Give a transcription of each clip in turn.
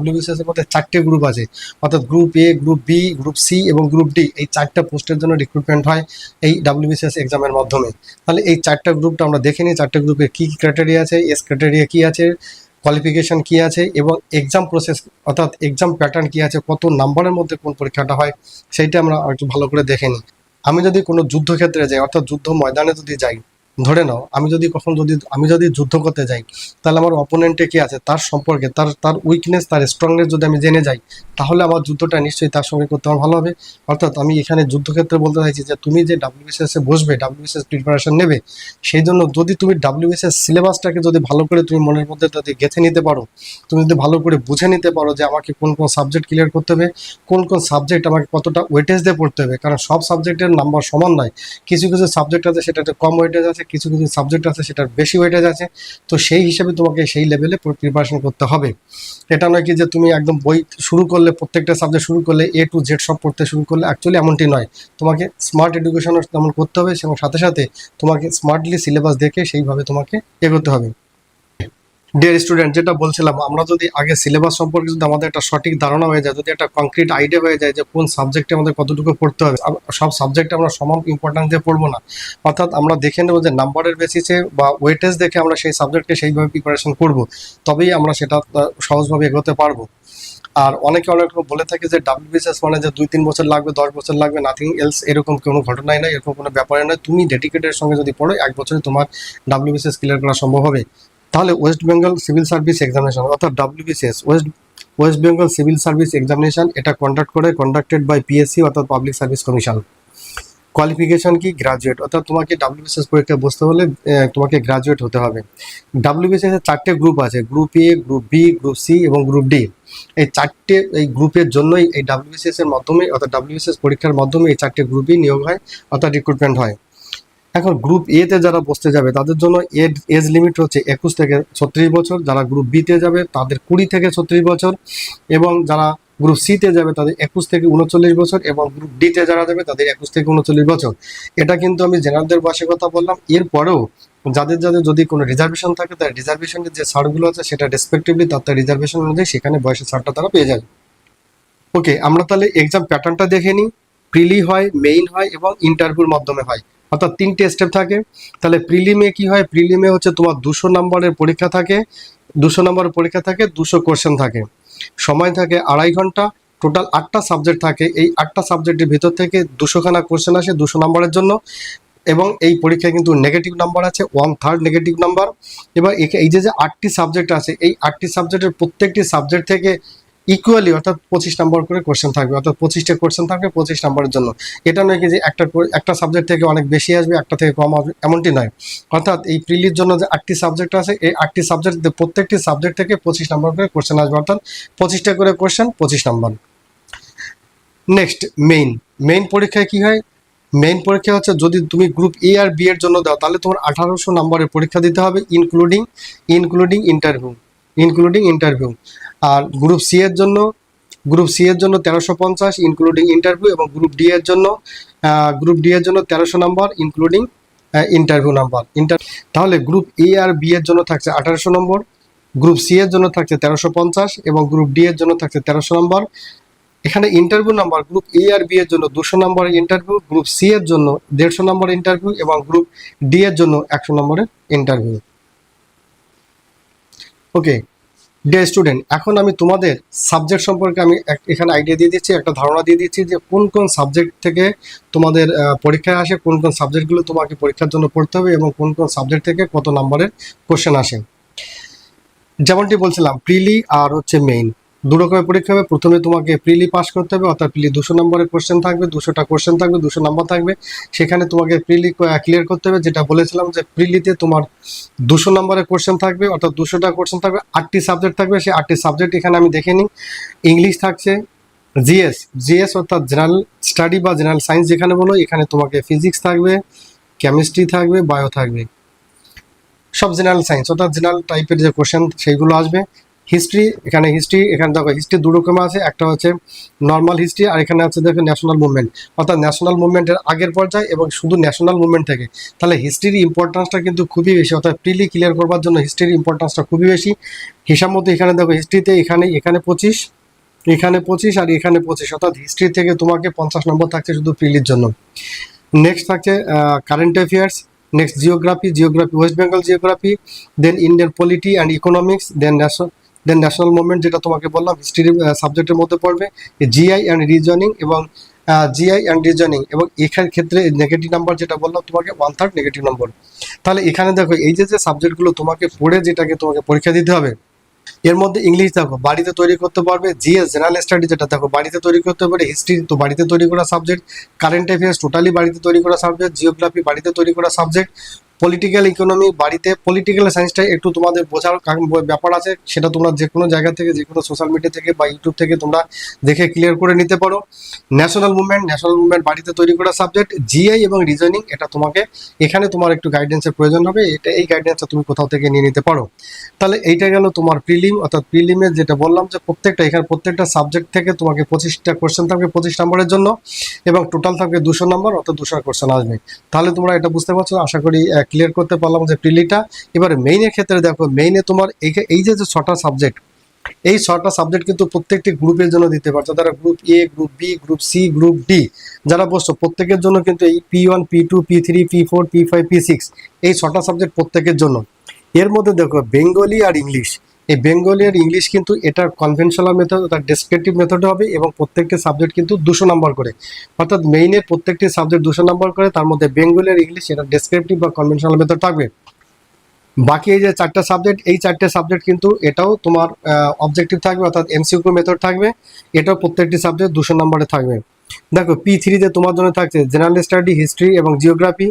WBCS এর মধ্যে 4টে group আছে, অর্থাৎ group A, group B, group C এবং গ্রুপ ডি। এই 4টা পোস্টের জন্য রিক্রুটমেন্ট হয় এই ডাব্লিউবিসিএস এক্সামের মাধ্যমে। তাহলে এই 4টা গ্রুপটা আমরা দেখে নিই, 4টে গ্রুপে কী কী ক্রাইটেরিয়া আছে, এস ক্রাইটেরিয়া কী আছে, কোয়ালিফিকেশন কী আছে এবং এক্সাম প্রসেস অর্থাৎ এক্সাম প্যাটার্ন কী আছে, কত নাম্বারের মধ্যে কোন পরীক্ষাটা হয় সেইটা আমরা একটু ভালো করে দেখে নিই। আমি যদি কোনো যুদ্ধক্ষেত্রে যাই, অর্থাৎ যুদ্ধ ময়দানে যদি যাই, ধরে নাও আমি যদি যুদ্ধ করতে যাই, তাহলে আমার অপোনেন্টে কি আছে তার সম্পর্কে, তার উইকনেস, তার স্ট্রংনেস যদি আমি জেনে যাই, তাহলে আমার যুদ্ধটা নিশ্চয়ই তার সঙ্গে করতে আমার ভালো হবে। অর্থাৎ আমি এখানে যুদ্ধক্ষেত্রে বলতে চাইছি যে তুমি যে ডাব্লিউবিসিএস এ বসবে, ডাব্লিউবিসিএস প্রিপারেশন নেবে, সেই জন্য যদি তুমি ডাব্লিউবিসিএস সিলেবাসটাকে যদি ভালো করে তুমি মনের মধ্যে যদি গেঁথে নিতে পারো, তুমি যদি ভালো করে বুঝে নিতে পারো যে আমাকে কোন কোন সাবজেক্ট ক্লিয়ার করতে হবে, কোন কোন সাবজেক্ট আমাকে কতটা ওয়েটেজ দিয়ে পড়তে হবে, কারণ সব সাবজেক্টের নাম্বার সমান নয়। কিছু কিছু সাবজেক্ট আছে সেটাতে কম ওয়েটেজ আছে, কিছু কিছু সাবজেক্ট আছে সেটার বেশি ওয়েটেজ আছে। তো সেই হিসাবে তোমাকে সেই লেভেলে প্রিপারেশন করতে হবে। এটা নয় কি যে তুমি একদম বই শুরু করলে, প্রত্যেকটা সাবজেক্ট শুরু করলে এ টু জেড সব পড়তে শুরু করলে, অ্যাকচুয়ালি এমনটি নয়। তোমাকে স্মার্ট এডুকেশনও তেমন করতে হবে এবং সাথে সাথে তোমাকে স্মার্টলি সিলেবাস দেখে সেইভাবে তোমাকে এগোতে হবে। ডিয়ার স্টুডেন্ট, যেটা বলছিলাম, আমরা যদি আগে সিলেবাস সম্পর্কে যদি আমাদের একটা সঠিক ধারণা হয়ে যায়, যদি একটা কংক্রিট আইডিয়া হয়ে যায় যে কোন সাবজেক্টে আমাদের কতটুকু পড়তে হবে, সব সাবজেক্টে আমরা সমান ইম্পর্টেন্স দিয়ে পড়বো না। অর্থাৎ আমরা দেখে নেবো যে নাম্বারের বেসিসে বা ওয়েটেজ দেখে আমরা সেই সাবজেক্টকে সেইভাবে প্রিপারেশন করব, তবেই আমরা সেটা সহজভাবে এগোতে পারবো। আর অনেকে অনেক বলে থাকে যে ডাব্লিউবিসিএস মানে যে 2-3 বছর লাগবে, 10 বছর লাগবে, নাথিং এলস, এরকম কোনো ঘটনাই নয়, এরকম কোনো ব্যাপারই নয়। তুমি ডেডিকেটের সঙ্গে যদি পড়ো, 1 বছরে তোমার ডাব্লিউবিসিএস ক্লিয়ার করা সম্ভব হবে। তাহলে West Bengal civil service examination অর্থাৎ WBCS, West Bengal civil service examination, এটা কন্ডাক্টেড বাই পিএসসি অর্থাৎ পাবলিক সার্ভিস কমিশন। কোয়ালিফিকেশন কি? গ্রাজুয়েট, অর্থাৎ তোমাকে ডাব্লিউবিসিএস পরীক্ষায় বসতে হলে তোমাকে গ্রাজুয়েট হতে হবে। ডাব্লিউবিসিএস এর 4টে গ্রুপ আছে, group A, group B, group C এবং গ্রুপ ডি। এই গ্রুপের জন্যই এই ডাব্লিউবিসিএস এর মাধ্যমে অর্থাৎ ডাব্লিউবিসিএস পরীক্ষার মাধ্যমে এই 4টে গ্রুপই নিয়োগ হয় অর্থাৎ রিক্রুটমেন্ট হয়। এখন গ্রুপ এ তে যারা বসতে যাবে তাদের জন্য এজ লিমিট হচ্ছে 21 থেকে 36 বছর, যারা গ্রুপ বি তে যাবে তাদের 20 থেকে 36 বছর, এবং যারা গ্রুপ সি তে যাবে তাদের 21 থেকে 39 বছর, এবং গ্রুপ ডি তে যারা যাবে তাদের 21 থেকে 39 বছর। এটা কিন্তু আমি জেনারেলদের বয়সের কথা বললাম। এরপরেও যাদের যদি কোনো রিজার্ভেশন থাকে, তার রিজার্ভেশনের যে ছাড়গুলো আছে সেটা রেসপেক্টিভলি তার রিজার্ভেশন অনুযায়ী সেখানে বয়সের ছাড়টা তারা পেয়ে যাবে। ওকে, আমরা তাহলে এক্সাম প্যাটার্নটা দেখে নিই। প্রিলি হয়, মেইন হয় এবং ইন্টারভিউর মাধ্যমে হয়, অর্থাৎ 3টে স্টেপ থাকে। তাহলে প্রিলিমে কি হয়? প্রিলিমে হচ্ছে তোমার 200 নম্বরের পরীক্ষা থাকে, 200 নম্বরের পরীক্ষা থাকে, 200 কোশ্চেন থাকে, সময় থাকে 2.5 ঘন্টা, টোটাল 8টা সাবজেক্ট থাকে। এই 8টা সাবজেক্টের ভিতর থেকে 200খানা কোশ্চেন আসে 200 নম্বরের জন্য, এবং এই পরীক্ষায় কিন্তু নেগেটিভ নাম্বার আছে, 1/3 নেগেটিভ নাম্বার। এবার এই যে 8টি সাবজেক্ট আছে, এই 8টি সাবজেক্টের প্রত্যেকটি সাবজেক্ট থেকে ইকুয়ালি অর্থাৎ 25 নম্বর করে কোশ্চেন থাকবে, অর্থাৎ 25টা কোশ্চেন থাকবে 25 নম্বরের জন্য। এটা নয় কি যে একটা সাবজেক্ট থেকে অনেক বেশি আসবে, একটা থেকে কম আসবে, এমনটি নয়। অর্থাৎ এই প্রিলির জন্য যে 8টি সাবজেক্ট আছে, এই 8টি সাবজেক্ট প্রত্যেকটি সাবজেক্ট থেকে 25 নম্বর করে কোশ্চেন আসবে, অর্থাৎ 25টা করে কোশ্চেন, 25 নম্বর। নেক্সট মেইন পরীক্ষায় কি হয়? মেইন পরীক্ষা হচ্ছে যদি তুমি গ্রুপ এ আর বি এর জন্য দাও, তাহলে তোমার 1800 নম্বরের পরীক্ষা দিতে হবে, ইনক্লুডিং ইন্টারভিউ। আর গ্রুপ সি এর জন্য 1350 ইনক্লুডিং ইন্টারভিউ, এবং গ্রুপ ডি এর জন্য 1300 নম্বর ইনক্লুডিং ইন্টারভিউ নাম্বার। তাহলে গ্রুপ এ আর বি এর জন্য থাকছে 1800 নম্বর, গ্রুপ সি এর জন্য থাকছে 1350 এবং গ্রুপ ডি এর জন্য থাকছে 1300 নম্বর। এখানে ইন্টারভিউ নাম্বার গ্রুপ এ আর বি এর জন্য 200 নম্বরের ইন্টারভিউ, গ্রুপ সি এর জন্য 150 নম্বর ইন্টারভিউ এবং গ্রুপ ডি এর জন্য 100 নম্বরের ইন্টারভিউ। ওকে ডিয়ার স্টুডেন্ট, এখন আমি তোমাদের সাবজেক্ট সম্পর্কে আমি এখানে আইডিয়া দিয়ে দিচ্ছি, একটা ধারণা দিয়ে দিচ্ছি যে কোন কোন সাবজেক্ট থেকে তোমাদের পরীক্ষায় আসে, কোন কোন সাবজেক্টগুলো তোমাকে পরীক্ষার জন্য পড়তে হবে এবং কোন কোন সাবজেক্ট থেকে কত নম্বরের কোশ্চেন আসে। যেমনটি বলছিলাম, প্রিলি আর হচ্ছে মেইন, দু রকমের পরীক্ষা হবে। প্রথমে তোমাকে প্রিলি পাস করতে হবে, অর্থাৎ প্রিলি 200 নম্বরের কোশ্চেন থাকবে, 200টা কোশ্চেন থাকবে, 200 নাম্বার থাকবে। সেখানে তোমাকে প্রিলি ক্লিয়ার করতে হবে। যেটা বলেছিলাম যে প্রিলিতে তোমার 200 নম্বরের কোশ্চেন থাকবে, অর্থাৎ 200টা কোশ্চেন থাকবে, 8টি সাবজেক্ট থাকবে। সেই 8টি সাবজেক্ট এখানে আমি দেখে নিই। ইংলিশ থাকছে, জিএস অর্থাৎ জেনারেল স্টাডি বা জেনারেল সায়েন্স যেখানে বলো, এখানে তোমাকে ফিজিক্স থাকবে, কেমিস্ট্রি থাকবে, বায়ো থাকবে, সব জেনারেল সায়েন্স অর্থাৎ জেনারেল টাইপের যে কোশ্চেন সেইগুলো আসবে। হিস্ট্রি, এখানে হিস্ট্রি, এখানে দেখো হিস্ট্রি দু রকম আছে, একটা হচ্ছে নর্মাল হিস্ট্রি আর এখানে আছে দেখো ন্যাশনাল মুভমেন্ট, অর্থাৎ ন্যাশনাল মুভমেন্টের আগের পর্যায়ে এবং শুধু ন্যাশনাল মুভমেন্ট থেকে। তাহলে হিস্ট্রির ইম্পর্টেন্সটা কিন্তু খুবই বেশি, অর্থাৎ প্রিলি ক্লিয়ার করবার জন্য হিস্ট্রির ইম্পর্টেন্সটা খুবই বেশি। হিসাব মতো এখানে দেখো হিস্ট্রিতে এখানে 25, এখানে 25 আর এখানে 25, অর্থাৎ হিস্ট্রি থেকে তোমাকে 50 নম্বর থাকছে শুধু প্রিলির জন্য। নেক্সট থাকছে current affairs, next geography, West Bengal geography, then Indian polity and economics, then national movement যেটা তোমাকে বললাম হিস্ট্রি সাবজেক্টের মধ্যে পড়বে, জিআই অ্যান্ড রিজনিং এবং এখানে ক্ষেত্রে নেগেটিভ নাম্বার যেটা বললাম তোমাকে 1/3 নেগেটিভ নম্বর। তাহলে এখানে দেখো এই যে সাবজেক্টগুলো তোমাকে পড়ে যেটাকে তোমাকে পরীক্ষা দিতে হবে, এর মধ্যে ইংলিশ দেখো বাড়িতে তৈরি করতে পারবে, জিএস জেনারেল স্টাডি যেটা দেখো বাড়িতে তৈরি করতে পারে, হিস্ট্রি তো বাড়িতে তৈরি করা সাবজেক্ট, কারেন্ট অ্যাফেয়ার্স টোটালি বাড়িতে তৈরি করা সাবজেক্ট, জিওগ্রাফি বাড়িতে তৈরি করা সাবজেক্ট, পলিটিক্যাল ইকোনমি বাড়িতে, পলিটিক্যাল সায়েন্সটা একটু তোমাদের বোঝার ব্যাপার আছে, সেটা তোমরা যে কোনো জায়গা থেকে যে কোনো সোশ্যাল মিডিয়া থেকে বা ইউটিউব থেকে তোমরা দেখে ক্লিয়ার করে নিতে পারো। ন্যাশনাল মুভমেন্ট বাড়িতে তৈরি করা সাবজেক্ট, জিআই এবং রিজনিং এটা তোমাকে এখানে তোমার একটু গাইডেন্সের প্রয়োজন হবে, এই গাইডেন্সটা তুমি কোথাও থেকে নিয়ে নিতে পারো। তাহলে এইটা গেল তোমার প্রিলিম, অর্থাৎ প্রিলিমে যেটা বললাম যে প্রত্যেকটা সাবজেক্ট থেকে তোমাকে 25টা কোশ্চেন থাকবে 25 নম্বরের জন্য, এবং টোটাল থাকবে 200 নম্বর, অর্থাৎ 200 কোশ্চেন আসবে। তাহলে তোমরা এটা বুঝতে পারছো, আশা করি ক্লিয়ার করতে পারলাম যে প্রিলিটা। এবারে মেইনের ক্ষেত্রে দেখো, মেইনে তোমার এই যে 6টা সাবজেক্ট, এই 6টা সাবজেক্ট কিন্তু প্রত্যেকটি গ্রুপের জন্য দিতে পারছো, তারা group A, group B, group C, group D যারা বসছো প্রত্যেকের জন্য কিন্তু এই P1, P2, P3, P4, P5, P6 এই 6টা সাবজেক্ট প্রত্যেকের জন্য। এর মধ্যে দেখো বেঙ্গলি আর ইংলিশ, এই বেঙ্গলি আর ইংলিশ কিন্তু এটা কনভেনশনাল মেথড, তার ডেসক্রিপটিভ মেথডে হবে, এবং প্রত্যেকটি সাবজেক্ট কিন্তু 200 নম্বর করে, অর্থাৎ মেইনের প্রত্যেকটি সাবজেক্ট 200 নম্বর করে, তার মধ্যে বেঙ্গলি আর ইংলিশ এটা ডেসক্রিপটিভ বা কনভেনশনাল মেথড থাকবে। বাকি এই যে 4টা সাবজেক্ট, এই 4টে সাবজেক্ট কিন্তু এটাও তোমার অবজেক্টিভ থাকবে, অর্থাৎ এমসিকিউ মেথড থাকবে, এটাও প্রত্যেকটি সাবজেক্ট 200 নম্বরে থাকবে। দেখো P3-তে তোমার জন্য থাকছে জেনারেল স্টাডি, হিস্ট্রি এবং জিওগ্রাফি,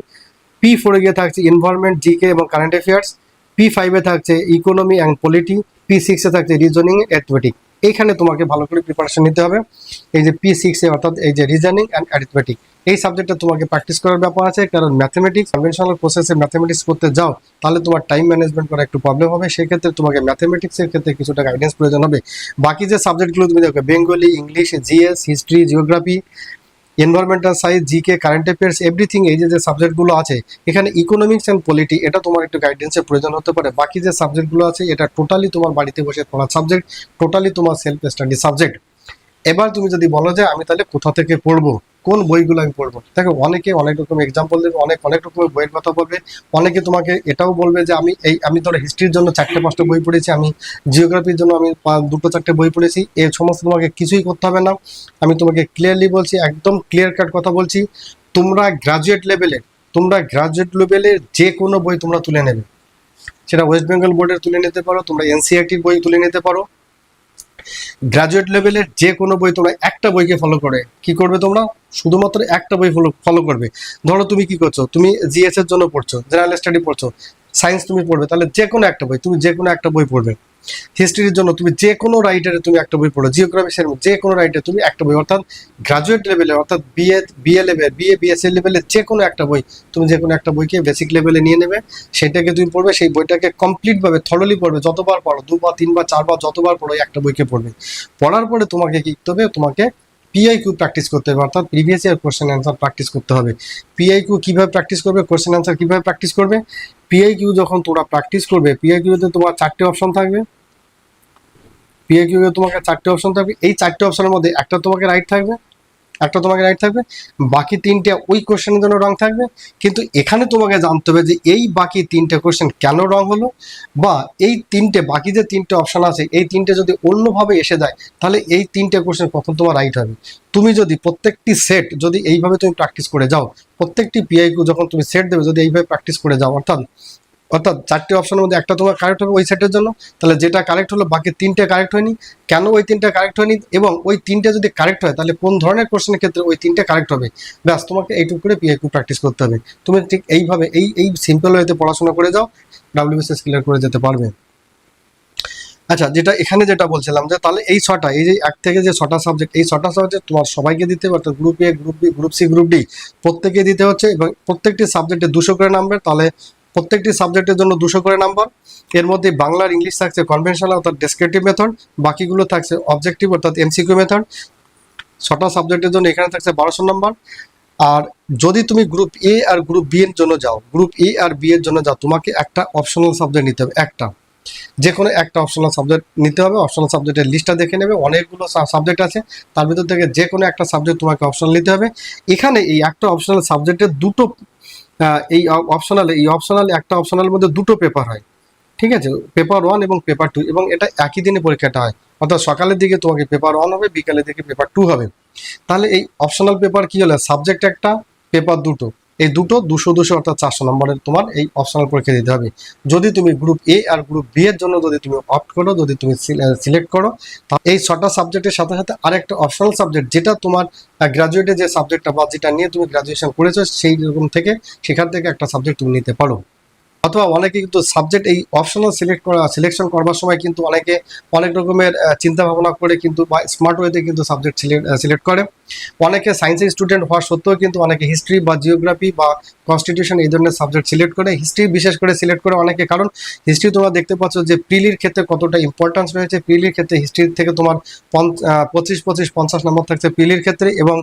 P4-এ গিয়ে থাকছে এনভায়রনমেন্ট, জিকে এবং কারেন্ট অ্যাফেয়ার্স, P5-এ থাকছে ইকোনমি অ্যান্ড পলিটি, P6-এ থাকছে রিজনিং অ্যারিথমেটিক। এইখানে তোমাকে ভালো করে প্রিপারেশন নিতে হবে। এই যে P6-এ অর্থাৎ এই যে রিজনিং অ্যান্ড অ্যারিথমেটিক, এই সাবজেক্টটা তোমাকে প্র্যাকটিস করার ব্যাপার আছে, কারণ ম্যাথমেটিক্স কনভেনশনাল প্রসেসে ম্যাথমেটিক্স করতে যাও তাহলে তোমার টাইম ম্যানেজমেন্ট করা একটু প্রবলেম হবে, সেক্ষেত্রে তোমাকে ম্যাথমেটিক্সের ক্ষেত্রে কিছুটা গাইডেন্স প্রয়োজন হবে। বাকি যে সাবজেক্টগুলো তুমি দেখো Bengali, English, GS, history, geography, environmental science, GK, current affairs, everything, এই যে সাবজেক্টগুলো আছে, এখানে ইকোনমিক্স অ্যান্ড পলিটি এটা তোমার একটু গাইডেন্সের প্রয়োজন হতে পারে। বাকি যে সাবজেক্টগুলো আছে এটা টোটালি তোমার বাড়িতে বসে পড়ার সাবজেক্ট, টোটালি তোমার সেলফ স্টাডি সাবজেক্ট। এবার তুমি যদি বলো যে আমি তাহলে কোথা থেকে পড়বো, কোন বইগুলো আমি পড়বো, দেখো অনেকে অনেক রকম এক্সাম্পল দেবে, অনেক রকমের বইয়ের কথা বলবে। অনেকে তোমাকে এটাও বলবে যে আমি ধরো হিস্ট্রির জন্য 4-5টা বই পড়েছি, আমি জিওগ্রাফির জন্য আমি 2-4টে বই পড়েছি, এই সমস্ত তোমাকে কিছুই করতে হবে না। আমি তোমাকে ক্লিয়ারলি বলছি, একদম ক্লিয়ার কাট কথা বলছি, তোমরা গ্রাজুয়েট লেভেলের যে কোনো বই তোমরা তুলে নেবে, সেটা ওয়েস্ট বেঙ্গল বোর্ডের তুলে নিতে পারো, তোমরা এনসিইআরটির বই তুলে নিতে পারো। গ্রাজুয়েট লেভেলের যে কোনো বই তোমরা একটা বইকে ফলো করে কি করবে, তোমরা শুধুমাত্র একটা বই ফলো করবে। ধরো তুমি কি করছো, তুমি জিএস এর জন্য পড়ছো, জেনারেল স্টাডি পড়ছো, সায়েন্স তুমি পড়বে, তাহলে যে কোনো একটা বই পড়বে। হিস্ট্রির জন্য তুমি যে কোনো রাইটারে তুমি একটা বই পড়ো, জিওগ্রাফির যে কোনো রাইটারে তুমি একটা বই, অর্থাৎ গ্রাজুয়েট লেভেলে, অর্থাৎ বিএসসি লেভেলে যে কোনো একটা বই, তুমি যে কোনো একটা বইকে বেসিক লেভেলে নিয়ে নেবে, সেটাকে তুমি পড়বে, সেই বইটাকে কমপ্লিটভাবে থরলি পড়বে, যতবার পড়ো, 2বার 3বার 4বার যতবার পড়ো একটা বইকে পড়বে। পড়ার পরে তোমাকে কি করতে হবে, তোমাকে পিআইকিউ প্র্যাকটিস করতে হবে, অর্থাৎ previous year question answer practice করতে হবে। পিআইকিউ কিভাবে প্র্যাকটিস করবে, কোশ্চেন অ্যান্সার কিভাবে প্র্যাকটিস করবে, পিআইকিউ যখন তোমরা প্র্যাকটিস করবে, পিআইকিউতে তোমার 4টে অপশন থাকবে, পিআইকিউতে তোমাকে 4টে অপশন থাকবে, এই 4টে অপশনের মধ্যে একটা তোমাকে রাইট থাকবে, বাকি 3টে ওই কোশ্চেনের জন্য রং থাকবে। কিন্তু এখানে তোমাকে জানতে হবে যে এই বাকি 3টে কোশ্চেন কেন রং হলো, বা এই বাকি যে 3টে অপশন আছে এই 3টে যদি অন্যভাবে এসে যায় তাহলে এই 3টে কোশ্চেন কখন তোমার রাইট হবে। তুমি যদি প্রত্যেকটি সেট যদি এইভাবে তুমি প্র্যাকটিস করে যাও, প্রত্যেকটি পিআইকিউ যখন তুমি সেট দেবে যদি এইভাবে প্র্যাকটিস করে যাও, অর্থাৎ 4টে অপশনের মধ্যে একটা তোমার কারেক্ট হবে ওই সেটের জন্য, তাহলে যেটা কারেক্ট হলো বাকি 3টে কারেক্ট হয়নি, কেন ওই 3টে কারেক্ট হয়নি, এবং ওই 3টে যদি কারেক্ট হয় তাহলে কোন ধরনের কোশ্চেনের ক্ষেত্রে ওই 3টে কারেক্ট হবে, ব্যাস তোমাকে এইটুকু করে পিআইকিউ প্র্যাকটিস করতে হবে। তুমি ঠিক এইভাবে এই সিম্পল ওয়েতে পড়াশোনা করে যাও, ডাব্লিউবিসিএস ক্লিয়ার করে যেতে পারবে। আচ্ছা, যেটা বলছিলাম যে তাহলে এই 6টা, এই যে 1 থেকে যে 6টা সাবজেক্ট, এই 6টা সাবজেক্ট তোমার সবাইকে দিতে হবে, অর্থাৎ group A, group B, group C, group D প্রত্যেকে দিতে হচ্ছে, এবং প্রত্যেকটি সাবজেক্টে 200 করে নাম্বার, তাহলে প্রত্যেকটি সাবজেক্টের জন্য 200 করে নাম্বার। এর মধ্যে বাংলার ইংলিশ থাকছে কনভেনশনাল অর্থাৎ ডেসক্রিপটিভ মেথড, বাকিগুলো থাকছে অবজেক্টিভ অর্থাৎ এমসিকিউ মেথড। 6টা সাবজেক্টের জন্য এখানে থাকছে 1200 নাম্বার। আর যদি তুমি গ্রুপ এ আর গ্রুপ বি এর জন্য যাও, গ্রুপ এ আর বি এর জন্য যাও, তোমাকে একটা অপশনাল সাবজেক্ট নিতে হবে, একটা যে কোনো একটা অপশনাল সাবজেক্ট নিতে হবে। অপশনাল সাবজেক্টের লিস্টটা দেখে নেবে, অনেকগুলো সাবজেক্ট আছে, তার ভিতর থেকে যে কোনো একটা সাবজেক্ট তোমাকে অপশনাল নিতে হবে। এখানে এই একটা অপশনাল সাবজেক্টের দুটো এই অপশনাল একটা অপশনালের মধ্যে দুটো পেপার হয়, ঠিক আছে, পেপার 1 এবং পেপার 2, এবং এটা একই দিনে পরীক্ষাটা হয়, অর্থাৎ সকালের দিকে তোমাকে পেপার 1 হবে, বিকালের দিকে পেপার 2 হবে। তাহলে এই অপশনাল পেপার কি হলো, সাবজেক্ট একটা, পেপার দুটো, এই দুটো 200 অর্থাৎ 400 নম্বরের তোমার এই অপশনাল পরীক্ষা দিতে হবে। যদি তুমি গ্রুপ এ আর গ্রুপ বি এর জন্য যদি তুমি অপ্ট করো, যদি তুমি সিলেক্ট করো, তা এই 6টা সাবজেক্টের সাথে সাথে আরেকটা অপশনাল সাবজেক্ট যেটা তোমার গ্রাজুয়েটে যে সাবজেক্টটা বা যেটা নিয়ে তুমি গ্রাজুয়েশন করেছো সেই রকম থেকে, সেখান থেকে একটা সাবজেক্ট তুমি নিতে পারো। অথবা অনেকে কিন্তু সাবজেক্ট এই অপশনাল সিলেকশন করবার সময় কিন্তু অনেকে অনেক রকমের চিন্তা ভাবনা করে কিন্তু বা স্মার্ট ওয়েতে কিন্তু সাবজেক্ট সিলেক্ট করে। অনেকে সায়েন্সের স্টুডেন্ট হওয়া সত্ত্বেও কিন্তু অনেকে হিস্ট্রি বা জিওগ্রাফি বা কনস্টিটিউশন এই ধরনের সাবজেক্ট সিলেক্ট করে, হিস্ট্রি বিশেষ করে সিলেক্ট করে অনেকে, কারণ হিস্ট্রি তোমরা দেখতে পাচ্ছ যে প্রিলির ক্ষেত্রে কতটা ইম্পর্টেন্স রয়েছে। প্রিলির ক্ষেত্রে হিস্ট্রি থেকে তোমার 25-50 নম্বর থাকছে প্রিলির ক্ষেত্রে, এবং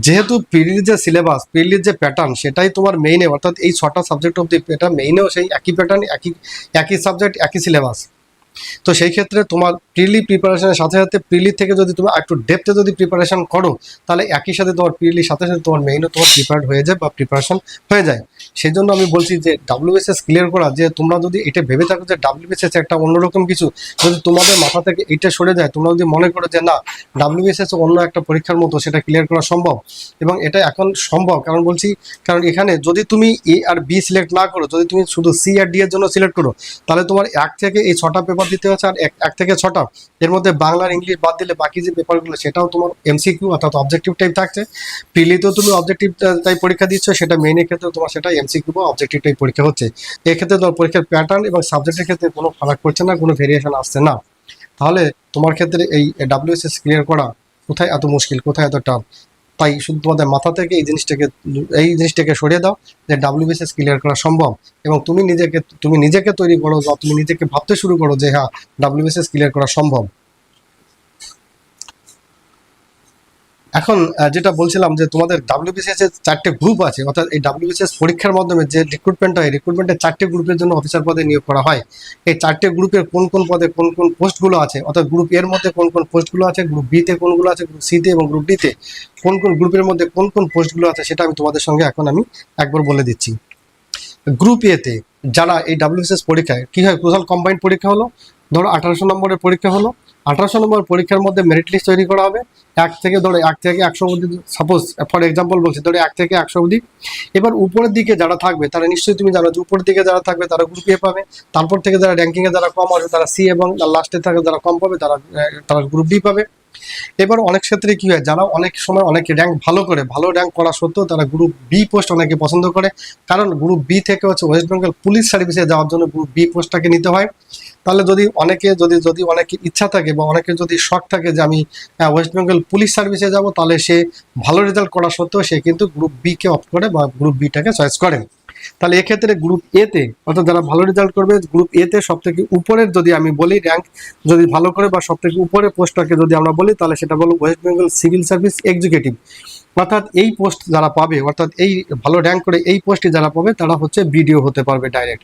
যেহেতু প্রিলির যে সিলেবাস, প্রিলির যে প্যাটার্ন, সেটাই তোমার মেইনে, অর্থাৎ এই 6টা সাবজেক্ট অব্দি এটা মেইনেও সেই একই প্যাটার্ন, একই সাবজেক্ট, একই সিলেবাস। তো সেই ক্ষেত্রে তোমার প্রিলি প্রিপারেশনের সাথে সাথে প্রিলি থেকে যদি তুমি একটু ডেপথে যদি প্রিপারেশন করো, তাহলে একই সাথে তোমার প্রিলির সাথে সাথে তোমার মেইনও তোমার প্রিপেয়ার্ড হয়ে যায় বা প্রিপারেশন হয়ে যায়। সেই জন্য আমি বলছি যে ডাব্লিউবিসিএস ক্লিয়ার করা, যে তোমরা যদি এটা ভেবে থাকো যে ডাব্লিউবিসিএস একটা অন্যরকম কিছু, যদি তোমাদের মাথা থেকে এটা সরে যায়, তোমরা যদি মনে করো যে না ডাব্লিউবিসিএস অন্য একটা পরীক্ষার মতো, সেটা ক্লিয়ার করা সম্ভব, এবং এটা এখন সম্ভব। কারণ এখানে যদি তুমি এ আর বি সিলেক্ট না করো, যদি তুমি শুধু সি আর ডি এর জন্য সিলেক্ট করো, তাহলে তোমার 1 থেকে এই 6টা পেপার দিতে হচ্ছে, আর 1 থেকে 6টা, এর মধ্যে বাংলার ইংলিশ বাদ দিলে বাকি যে পেপারগুলো সেটাও তোমার এমসিকিউ অর্থাৎ অবজেক্টিভ টাইপ থাকছে। প্রিলিতেও তুমি অবজেক্টিভ টাইপ পরীক্ষা দিচ্ছ, সেটা মেইনের ক্ষেত্রে তোমার সেটা এমসিকিউ বা অবজেক্টিভ টাইপ পরীক্ষা হচ্ছে। এক্ষেত্রে তোমার পরীক্ষার প্যাটার্ন এবং সাবজেক্টের ক্ষেত্রে কোনো ফারাক পড়ছে না, কোনো ভেরিয়েশন আসছে না। তাহলে তোমার ক্ষেত্রে এই ডাব্লিউবিসিএস ক্লিয়ার করা কোথায় এত মুশকিল, কোথায় এত টাফ? তাই শুধু তোমাদের মাথা থেকে এই জিনিসটাকে সরিয়ে দাও যে ডাব্লিউবিসিএস ক্লিয়ার করা সম্ভব, এবং তুমি নিজেকে তৈরি করো, বা তুমি নিজেকে ভাবতে শুরু করো যে হ্যাঁ ডাব্লিউবিসিএস ক্লিয়ার করা সম্ভব। এখন যেটা বলছিলাম যে তোমাদের ডাব্লিউবিসিএস এর 4টে গ্রুপ আছে, অর্থাৎ এই ডাব্লিউবিসিএস পরীক্ষার মাধ্যমে যে রিক্রুটমেন্ট হয়, রিক্রুটমেন্টের 4টে গ্রুপের জন্য অফিসার পদে নিয়োগ করা হয়। এই 4টে গ্রুপের কোন কোন পদে কোন কোন পোস্টগুলো আছে, অর্থাৎ গ্রুপ এর মধ্যে কোন কোন পোস্টগুলো আছে, গ্রুপ বি তে কোনগুলো আছে, গ্রুপ সি তে এবং গ্রুপ ডি তে কোন কোন গ্রুপের মধ্যে কোন কোন পোস্টগুলো আছে, সেটা আমি তোমাদের সঙ্গে এখন আমি একবার বলে দিচ্ছি। গ্রুপ এ তে যারা এই ডাব্লিউবিসিএস পরীক্ষায় কি হয়, টোটাল কম্বাইন্ড পরীক্ষা হলো, ধরো 1800 নম্বরের পরীক্ষা হলো। 1800 নম্বর পরীক্ষার মধ্যে মেরিট লিস্ট তৈরি করা হবে, 1 থেকে 100 অবধি, সাপোজ ফর এক্সাম্পল বলছি, ধরো 1 থেকে 100 অবধি। এবার উপরের দিকে যারা থাকবে তারা নিশ্চয়ই তুমি জানো যে উপরের দিকে যারা থাকবে তারা গ্রুপ এ পাবে, তারপর থেকে যারা র্যাঙ্কিংয়ে যারা কম আসবে তারা সি, এবং লাস্টে থাকে যারা কম পাবে তারা গ্রুপ ডি পাবে। এবার অনেক ক্ষেত্রে কি হয়, যারা অনেক সময় অনেক র্যাঙ্ক ভালো র্যাঙ্ক করা সত্ত্বেও তারা গ্রুপ বি পোস্ট অনেকে পছন্দ করে, কারণ গ্রুপ বি থেকে হচ্ছে ওয়েস্ট বেঙ্গল পুলিশ সার্ভিসে যাওয়ার জন্য গ্রুপ বি পোস্টটাকে নিতে হয়। তাহলে যদি অনেকের ইচ্ছা থাকে বা অনেকের যদি শখ থাকে যে আমি ওয়েস্ট বেঙ্গল পুলিশ সার্ভিসে যাব, তাহলে সে ভালো রেজাল্ট করা সত্ত্বেও সে কিন্তু গ্রুপ বি কে অফ করে বা গ্রুপ বিটাকে চয়েস করে। তাহলে এক্ষেত্রে গ্রুপ এ তে, অর্থাৎ যারা ভালো রেজাল্ট করবে গ্রুপ এ তে সব থেকে উপরের যদি আমি বলি র্যাঙ্ক যদি ভালো করে বা সব থেকে উপরের পোস্টটাকে যদি আমরা বলি, তাহলে সেটা বলো West Bengal civil service executive. অর্থাৎ এই পোস্ট যারা পাবে, অর্থাৎ এই ভালো র্যাঙ্ক করে এই পোস্টে যারা পাবে তারা হচ্ছে বিডিও হতে পারবে direct.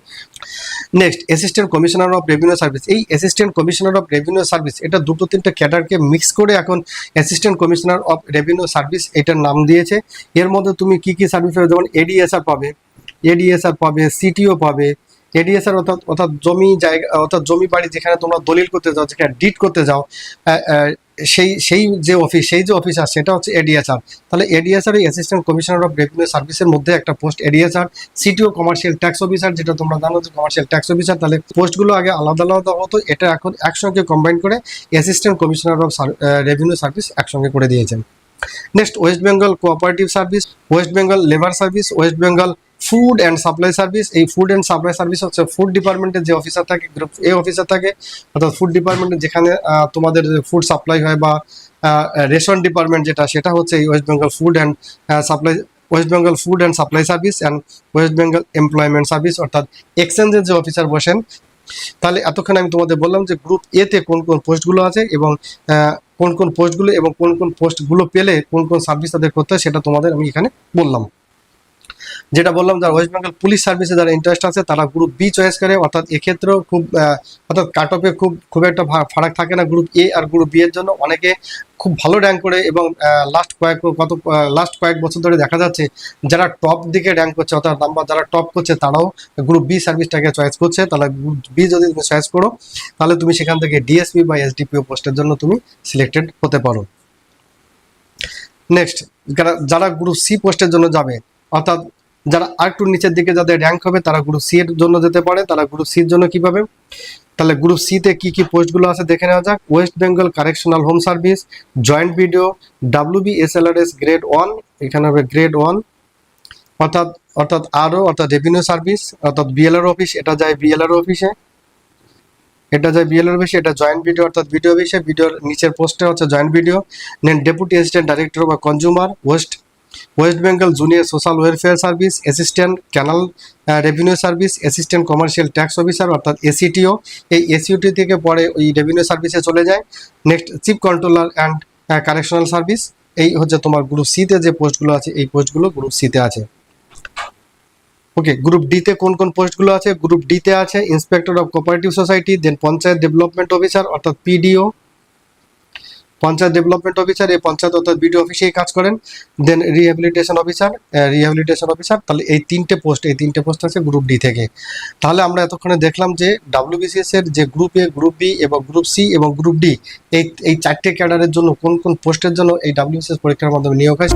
Next assistant commissioner of revenue service. এই assistant commissioner of revenue service এটা 2-3টে ক্যাডারকে মিক্স করে এখন assistant commissioner of revenue service এটার নাম দিয়েছে। এর মধ্যে তুমি কি কি সার্ভিস পাবে, যেমন এডিএসআর পাবে, সিটিও পাবে। এডিএসআর অর্থাৎ জমি বাড়ি যেখানে তোমরা দলিল করতে যাও, যেখানে ডিড করতে যাও, সেই যে অফিসার সেটা হচ্ছে এডিএসআর। তাহলে এডিএসআর এই অ্যাসিস্ট্যান্ট কমিশনার অফ রেভিনিউ সার্ভিসের মধ্যে একটা post ADSR. CTO commercial tax officer, যেটা তোমরা জানো যে কমার্শিয়াল ট্যাক্স অফিসার। তাহলে পোস্টগুলো আগে আলাদা আলাদা হতো, এটা এখন একসঙ্গে কম্বাইন করে assistant commissioner of revenue service একসঙ্গে করে দিয়েছেন। Next West Bengal cooperative service, West Bengal labour service, West Bengal food and supply service. এই ফুড অ্যান্ড সাপ্লাই সার্ভিস হচ্ছে ফুড ডিপার্টমেন্টের যে অফিসার থাকে, গ্রুপ এ অফিসার থাকে, অর্থাৎ ফুড ডিপার্টমেন্টে যেখানে তোমাদের ফুড সাপ্লাই হয়, বা রেশন ডিপার্টমেন্ট যেটা, সেটা হচ্ছে এই West Bengal food and supply West Bengal food and supply service and West Bengal employment service, অর্থাৎ এক্সচেঞ্জের যে অফিসার বসেন। তাহলে এতক্ষণ আমি তোমাদের বললাম যে গ্রুপ এতে কোন কোন পোস্টগুলো আছে এবং কোন কোন পোস্টগুলো এবং কোন কোন পোস্টগুলো পেলে কোন কোন সার্ভিস তাদের করতে হয় সেটা তোমাদের আমি এখানে বললাম। যেটা বললাম, যারা ওয়েস্ট বেঙ্গল পুলিশ সার্ভিসে যারা ইন্টারেস্ট আছে তারা গ্রুপ বি চয়েস করে, অর্থাৎ এক্ষেত্রেও অর্থাৎ কাট অফে খুব একটা ফারাক থাকে না গ্রুপ এ আর গ্রুপ বি এর জন্য। অনেকে খুব ভালো র্যাঙ্ক করে এবং লাস্ট কয়েক বছর ধরে দেখা যাচ্ছে যারা টপ দিকে র্যাঙ্ক করছে, অর্থাৎ নাম্বার যারা টপ করছে তারাও গ্রুপ বি সার্ভিসটাকে চয়েস করছে। তাহলে গ্রুপ বি যদি তুমি চয়েস করো তাহলে তুমি সেখান থেকে ডিএসপি বা এসডিপিও পোস্টের জন্য তুমি সিলেক্টেড হতে পারো। নেক্সট, যারা গ্রুপ সি পোস্টের জন্য যাবে, অর্থাৎ যারা আরেকটু নিচের দিকে যাদের র্যাঙ্ক হবে তারা গ্রুপ সি এর জন্য যেতে পারে। তারা গ্রুপ সির জন্য কি পাবে? তাহলে গ্রুপ সিতে কি কি পোস্টগুলো আছে দেখে নেওয়া যাক। West Bengal correctional home service, joint BDO, WBSLRS grade 1, এখানে হবে গ্রেড 1, অর্থাৎ আরও অর্থাৎ রেভিনিউ সার্ভিস, অর্থাৎ বিএলআর অফিস, এটা যায় বিএলআর অফিসে, এটা জয়েন্ট ভিডিও অর্থাৎ ভিডিও অফিসে, ভিডিওর নিচের পোস্টে হচ্ছে জয়েন্ট ভিডিও। দেন ডেপুটি অ্যাসিস্ট্যান্ট ডাইরেক্টর বা consumer, West Bengal junior social welfare service, assistant canal revenue service, assistant commercial tax officer অর্থাৎ এসিটিও। এই এসিওটি থেকে পরে ওই রেভিনিউ সার্ভিসে চলে যায়। Next, chief controller and correctional service. এই হচ্ছে তোমার গ্রুপ সিতে যে পোস্টগুলো আছে, এই পোস্টগুলো গ্রুপ সিতে আছে। ওকে, গ্রুপ ডিতে কোন কোন পোস্টগুলো আছে? গ্রুপ ডিতে আছে inspector of cooperative society, then panchayat development officer অর্থাৎ পিডিও, পঞ্চায়েত ডেভেলপমেন্ট অফিসার, এই পঞ্চায়েত অর্থাৎ বিডিও অফিসেই কাজ করেন। দেন রিহ্যাবিলিটেশন অফিসার, তাহলে এই তিনটে পোস্ট আছে গ্রুপ ডি থেকে। তাহলে আমরা এতক্ষণে দেখলাম যে WBCS এর যে গ্রুপ এ, গ্রুপ বি এবং গ্রুপ সি এবং গ্রুপ ডি এই চারটে ক্যাডারের জন্য কোন কোন পোস্টের জন্য এই WBCS পরীক্ষার মাধ্যমে নিয়োগ হয়।